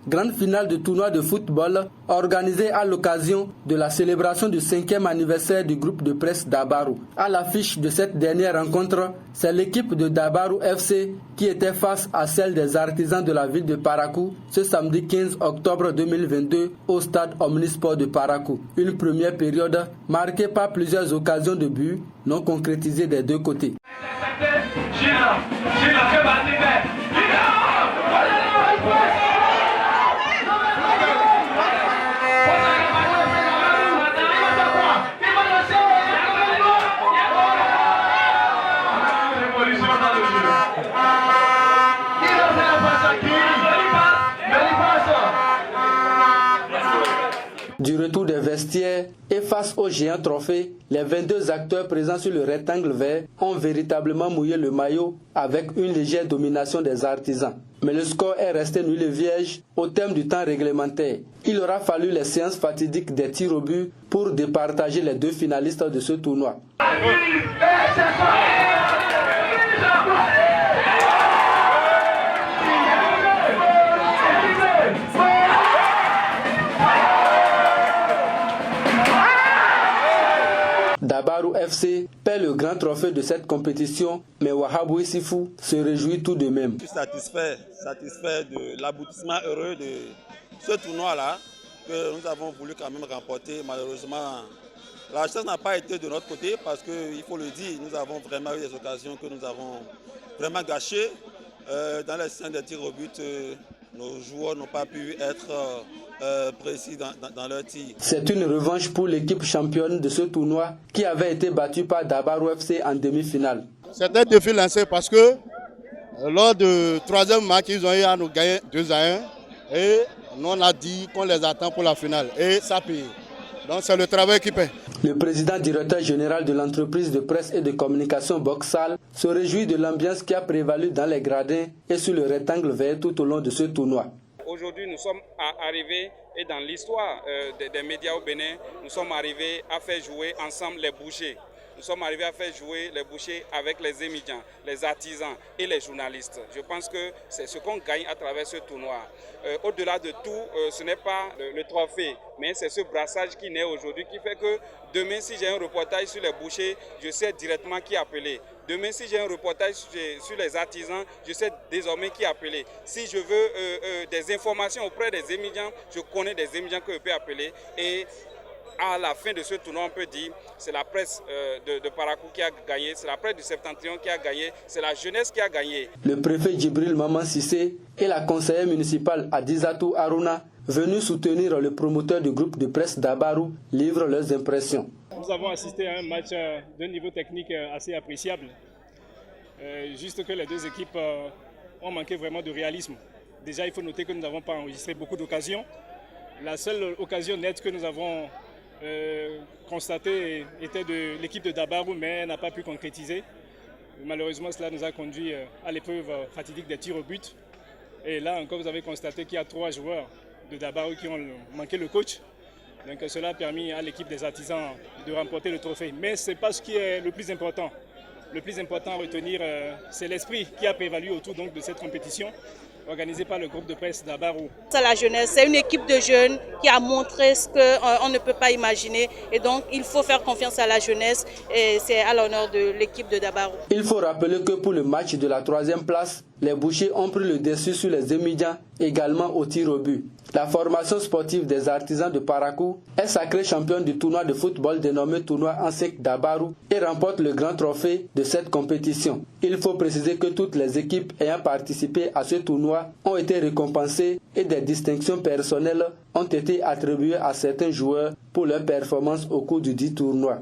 Grande finale de tournoi de football organisée à l'occasion de la célébration du 5e anniversaire du groupe de presse Dabaru. À l'affiche de cette dernière rencontre, c'est l'équipe de Dabaru FC qui était face à celle des artisans de la ville de Parakou ce samedi 15 octobre 2022 au stade Omnisport de Parakou. Une première période marquée par plusieurs occasions de but non concrétisées des deux côtés. Du retour des vestiaires et face au géant trophée, les 22 acteurs présents sur le rectangle vert ont véritablement mouillé le maillot avec une légère domination des artisans. Mais le score est resté nul et vierge au terme du temps réglementaire. Il aura fallu les séances fatidiques des tirs au but pour départager les deux finalistes de ce tournoi. Dabaru FC perd le grand trophée de cette compétition, mais Wahabou Issifou se réjouit tout de même. Je suis satisfait de l'aboutissement heureux de ce tournoi-là que nous avons voulu quand même remporter. Malheureusement, la chance n'a pas été de notre côté parce qu'il faut le dire, nous avons vraiment eu des occasions que nous avons vraiment gâchées. Dans les scènes des tirs au but, nos joueurs n'ont pas pu être précis dans leur tir. C'est une revanche pour l'équipe championne de ce tournoi qui avait été battue par Dabaru FC en demi-finale. C'est un défi lancé parce que lors du troisième match, ils ont eu à nous gagner 2-1 et nous on a dit qu'on les attend pour la finale et ça paye. Donc c'est le travail qui paie. Le président directeur général de l'entreprise de presse et de communication Boxal se réjouit de l'ambiance qui a prévalu dans les gradins et sur le rectangle vert tout au long de ce tournoi. Aujourd'hui, nous sommes arrivés, et dans l'histoire des médias au Bénin, nous sommes arrivés à faire jouer ensemble les bouchers. Nous sommes arrivés à faire jouer les bouchers avec les émigrants, les artisans et les journalistes. Je pense que c'est ce qu'on gagne à travers ce tournoi. Au-delà de tout, ce n'est pas le trophée, mais c'est ce brassage qui naît aujourd'hui qui fait que demain, si j'ai un reportage sur les bouchers, je sais directement qui appeler. Demain, si j'ai un reportage sur les artisans, je sais désormais qui appeler. Si je veux des informations auprès des émigrants, je connais des émigrants que je peux appeler. Et à la fin de ce tournoi, on peut dire que c'est la presse de Parakou qui a gagné, c'est la presse du Septentrion qui a gagné, c'est la jeunesse qui a gagné. Le préfet Djibril Maman Sissé et la conseillère municipale Adizatou Aruna, venus soutenir le promoteur du groupe de presse Dabaru, livrent leurs impressions. Nous avons assisté à un match d'un niveau technique assez appréciable. Juste que les deux équipes ont manqué vraiment de réalisme. Déjà, il faut noter que nous n'avons pas enregistré beaucoup d'occasions. La seule occasion nette que nous avons constatée était de l'équipe de Dabaru, mais elle n'a pas pu concrétiser. Malheureusement, cela nous a conduit à l'épreuve fatidique des tirs au but. Et là encore, vous avez constaté qu'il y a 3 joueurs de Dabaru qui ont manqué le coach. Donc cela a permis à l'équipe des artisans de remporter le trophée. Mais ce n'est pas ce qui est le plus important. Le plus important à retenir, c'est l'esprit qui a prévalu autour donc, de cette compétition organisée par le groupe de presse Dabaru. C'est la jeunesse, c'est une équipe de jeunes qui a montré ce qu'on ne peut pas imaginer. Et donc il faut faire confiance à la jeunesse et c'est à l'honneur de l'équipe de Dabaru. Il faut rappeler que pour le match de la 3e place, les bouchers ont pris le dessus sur les émigrants, également au tir au but. La formation sportive des artisans de Parakou est sacrée championne du tournoi de football dénommé tournoi Ansek Dabaru et remporte le grand trophée de cette compétition. Il faut préciser que toutes les équipes ayant participé à ce tournoi ont été récompensées et des distinctions personnelles ont été attribuées à certains joueurs pour leur performance au cours du dit tournoi.